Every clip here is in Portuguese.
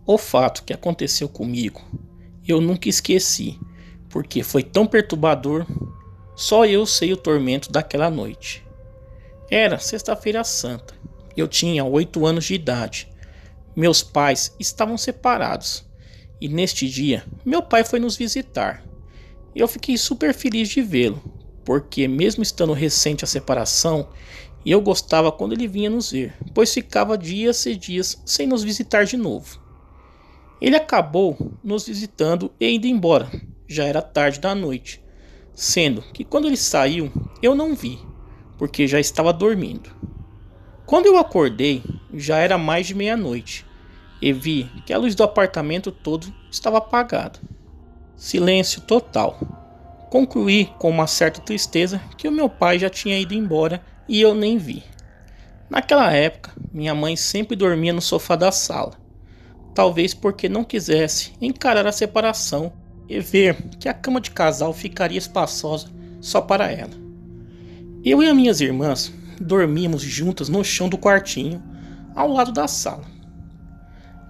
O fato que aconteceu comigo, eu nunca esqueci, porque foi tão perturbador, só eu sei o tormento daquela noite. Era sexta-feira santa, eu tinha 8 anos de idade, meus pais estavam separados, e neste dia, meu pai foi nos visitar. Eu fiquei super feliz de vê-lo, porque mesmo estando recente a separação, eu gostava quando ele vinha nos ver, pois ficava dias e dias sem nos visitar de novo. Ele acabou nos visitando e indo embora, já era tarde da noite, sendo que quando ele saiu eu não vi, porque já estava dormindo. Quando eu acordei, já era mais de meia-noite e vi que a luz do apartamento todo estava apagada. Silêncio total. Concluí com uma certa tristeza que o meu pai já tinha ido embora e eu nem vi. Naquela época, minha mãe sempre dormia no sofá da sala, talvez porque não quisesse encarar a separação e ver que a cama de casal ficaria espaçosa só para ela. Eu e as minhas irmãs dormíamos juntas no chão do quartinho ao lado da sala.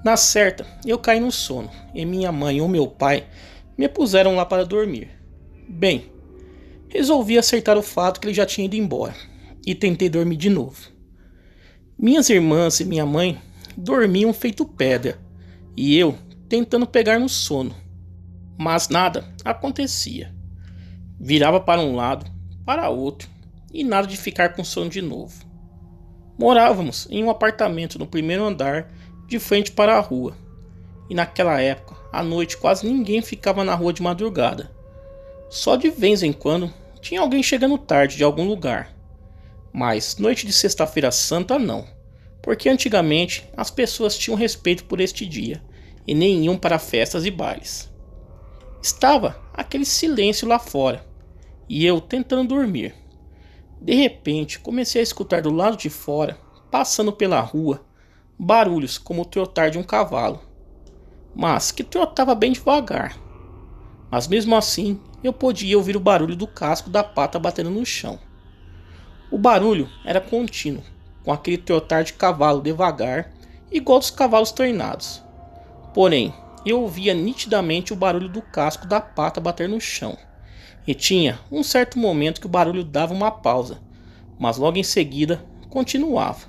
Na certa, eu caí no sono e minha mãe ou meu pai me puseram lá para dormir. Bem, resolvi acertar o fato que ele já tinha ido embora e tentei dormir de novo. Minhas irmãs e minha mãe dormiam feito pedra e eu tentando pegar no sono, mas nada acontecia. Virava para um lado, para outro e nada de ficar com sono de novo. Morávamos em um apartamento no primeiro andar, de frente para a rua, e naquela época, à noite, quase ninguém ficava na rua de madrugada. Só de vez em quando tinha alguém chegando tarde de algum lugar. Mas noite de sexta-feira santa não, porque antigamente as pessoas tinham respeito por este dia e nem iam para festas e bailes. Estava aquele silêncio lá fora e eu tentando dormir. De repente comecei a escutar do lado de fora, passando pela rua, barulhos como o trotar de um cavalo, mas que trotava bem devagar. Mas mesmo assim eu podia ouvir o barulho do casco da pata batendo no chão. O barulho era contínuo, com aquele trotar de cavalo devagar, igual dos cavalos treinados. Porém, eu ouvia nitidamente o barulho do casco da pata bater no chão. E tinha um certo momento que o barulho dava uma pausa, mas logo em seguida continuava.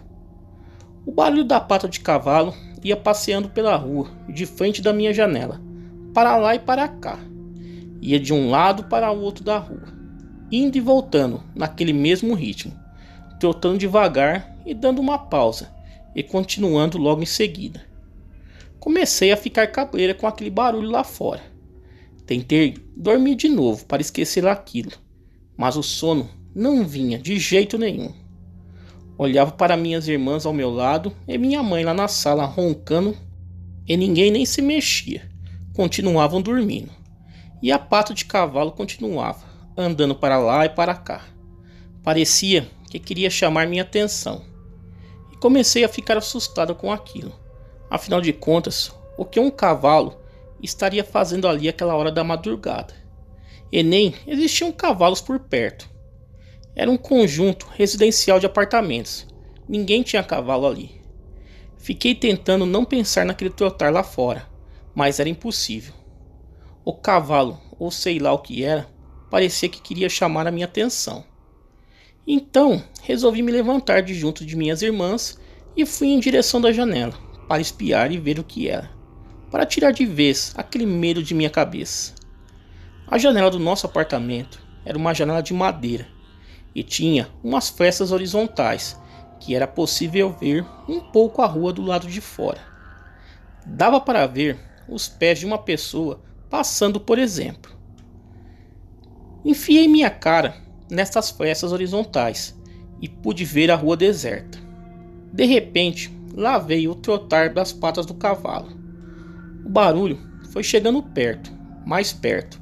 O barulho da pata de cavalo ia passeando pela rua, de frente da minha janela, para lá e para cá. Ia de um lado para o outro da rua, indo e voltando naquele mesmo ritmo, trotando devagar e dando uma pausa, e continuando logo em seguida. Comecei a ficar cabreira com aquele barulho lá fora. Tentei dormir de novo para esquecer aquilo, mas o sono não vinha de jeito nenhum. Olhava para minhas irmãs ao meu lado e minha mãe lá na sala roncando e ninguém nem se mexia. Continuavam dormindo. E a pata de cavalo continuava, andando para lá e para cá. Parecia que queria chamar minha atenção. E comecei a ficar assustado com aquilo. Afinal de contas, o que um cavalo estaria fazendo ali àquela hora da madrugada? E nem existiam cavalos por perto. Era um conjunto residencial de apartamentos. Ninguém tinha cavalo ali. Fiquei tentando não pensar naquele trotar lá fora, mas era impossível. O cavalo, ou sei lá o que era, parecia que queria chamar a minha atenção. Então, resolvi me levantar de junto de minhas irmãs e fui em direção da janela, para espiar e ver o que era, para tirar de vez aquele medo de minha cabeça. A janela do nosso apartamento era uma janela de madeira e tinha umas frestas horizontais que era possível ver um pouco a rua do lado de fora. Dava para ver os pés de uma pessoa passando, por exemplo. Enfiei minha cara nessas frestas horizontais e pude ver a rua deserta. De repente, lá veio o trotar das patas do cavalo. O barulho foi chegando perto, mais perto,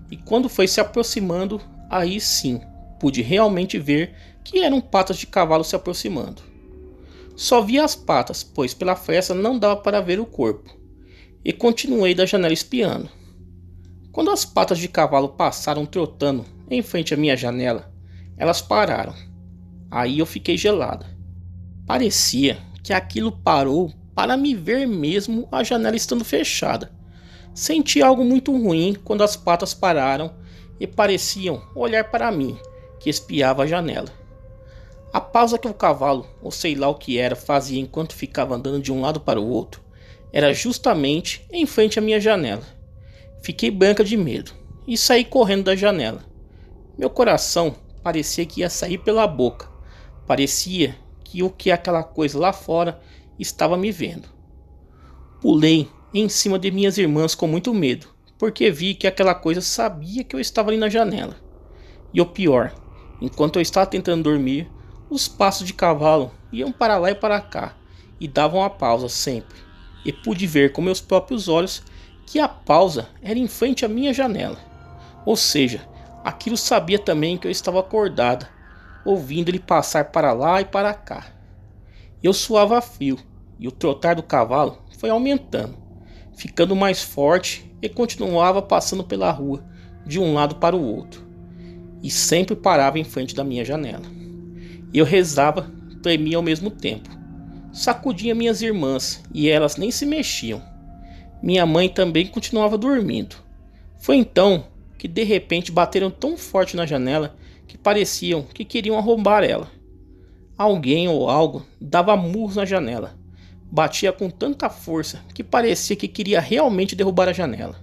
e quando foi se aproximando, aí sim pude realmente ver que eram patas de cavalo se aproximando. Só vi as patas, pois pela fresta não dava para ver o corpo, e continuei da janela espiando. Quando as patas de cavalo passaram trotando em frente à minha janela, elas pararam. Aí eu fiquei gelada. Parecia que aquilo parou para me ver mesmo a janela estando fechada. Senti algo muito ruim quando as patas pararam e pareciam olhar para mim, que espiava a janela. A pausa que o cavalo, ou sei lá o que era, fazia enquanto ficava andando de um lado para o outro, era justamente em frente à minha janela. Fiquei branca de medo e saí correndo da janela. Meu coração parecia que ia sair pela boca. Parecia que aquela coisa lá fora estava me vendo. Pulei em cima de minhas irmãs com muito medo, porque vi que aquela coisa sabia que eu estava ali na janela. E o pior, enquanto eu estava tentando dormir, os passos de cavalo iam para lá e para cá, e davam a pausa sempre. E pude ver com meus próprios olhos que a pausa era em frente à minha janela. Ou seja, aquilo sabia também que eu estava acordada, ouvindo ele passar para lá e para cá. Eu suava frio, e o trotar do cavalo foi aumentando, ficando mais forte, e continuava passando pela rua, de um lado para o outro, e sempre parava em frente da minha janela. Eu rezava, tremia ao mesmo tempo. Sacudia minhas irmãs e elas nem se mexiam. Minha mãe também continuava dormindo. Foi então que de repente bateram tão forte na janela que pareciam que queriam arrombar ela. Alguém ou algo dava murros na janela. Batia com tanta força que parecia que queria realmente derrubar a janela.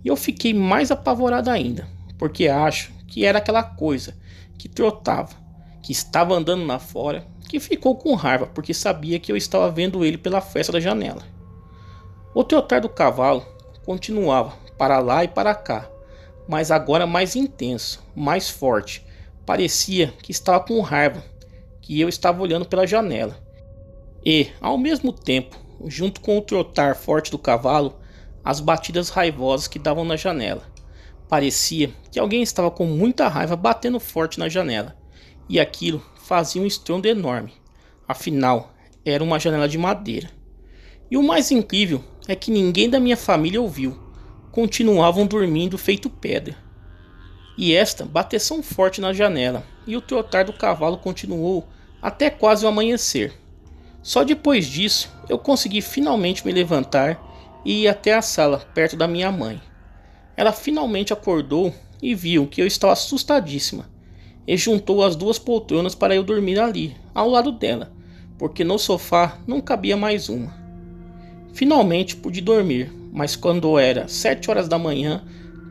E eu fiquei mais apavorada ainda, porque acho que era aquela coisa que trotava, que estava andando lá fora, que ficou com raiva porque sabia que eu estava vendo ele pela fresta da janela. O trotar do cavalo continuava para lá e para cá, mas agora mais intenso, mais forte. Parecia que estava com raiva, que eu estava olhando pela janela. E, ao mesmo tempo, junto com o trotar forte do cavalo, as batidas raivosas que davam na janela. Parecia que alguém estava com muita raiva batendo forte na janela. E aquilo fazia um estrondo enorme. Afinal, era uma janela de madeira. E o mais incrível é que ninguém da minha família ouviu. Continuavam dormindo feito pedra. E esta bateção forte na janela, e o trotar do cavalo continuou até quase o amanhecer. Só depois disso eu consegui finalmente me levantar e ir até a sala perto da minha mãe. Ela finalmente acordou e viu que eu estava assustadíssima. E juntou as duas poltronas para eu dormir ali, ao lado dela, porque no sofá não cabia mais uma. Finalmente pude dormir, mas quando era 7 horas da manhã,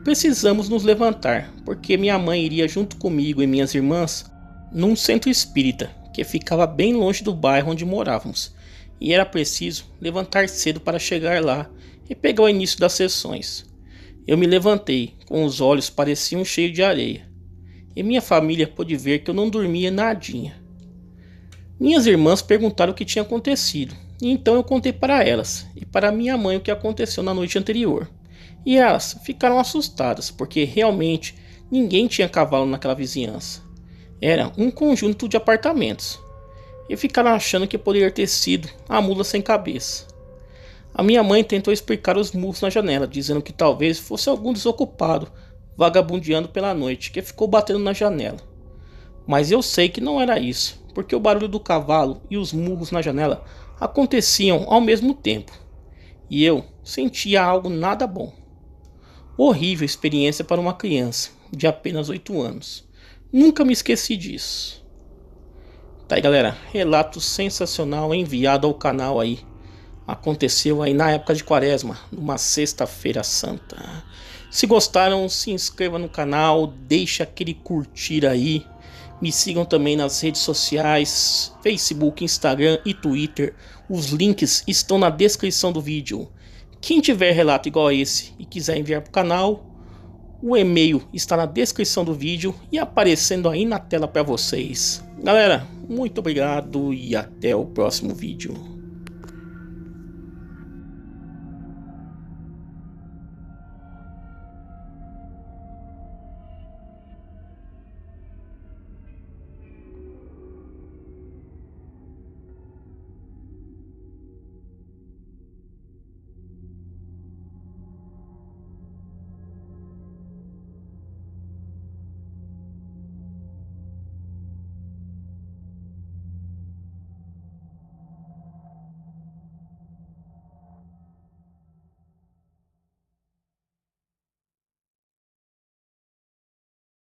precisamos nos levantar, porque minha mãe iria junto comigo e minhas irmãs num centro espírita, que ficava bem longe do bairro onde morávamos, e era preciso levantar cedo para chegar lá e pegar o início das sessões. Eu me levantei, com os olhos pareciam cheios de areia. E minha família pôde ver que eu não dormia nadinha. Minhas irmãs perguntaram o que tinha acontecido, e então eu contei para elas e para minha mãe o que aconteceu na noite anterior. E elas ficaram assustadas, porque realmente ninguém tinha cavalo naquela vizinhança. Era um conjunto de apartamentos. E ficaram achando que poderia ter sido a mula sem cabeça. A minha mãe tentou explicar os murros na janela, dizendo que talvez fosse algum desocupado vagabundeando pela noite, que ficou batendo na janela. Mas eu sei que não era isso, porque o barulho do cavalo e os murros na janela aconteciam ao mesmo tempo. E eu sentia algo nada bom. Horrível experiência para uma criança de apenas 8 anos. Nunca me esqueci disso. Tá aí, galera, relato sensacional enviado ao canal aí. Aconteceu aí na época de Quaresma, numa sexta-feira santa. Se gostaram, se inscreva no canal, deixa aquele curtir aí. Me sigam também nas redes sociais, Facebook, Instagram e Twitter. Os links estão na descrição do vídeo. Quem tiver relato igual a esse e quiser enviar para o canal, o e-mail está na descrição do vídeo e aparecendo aí na tela para vocês. Galera, muito obrigado e até o próximo vídeo.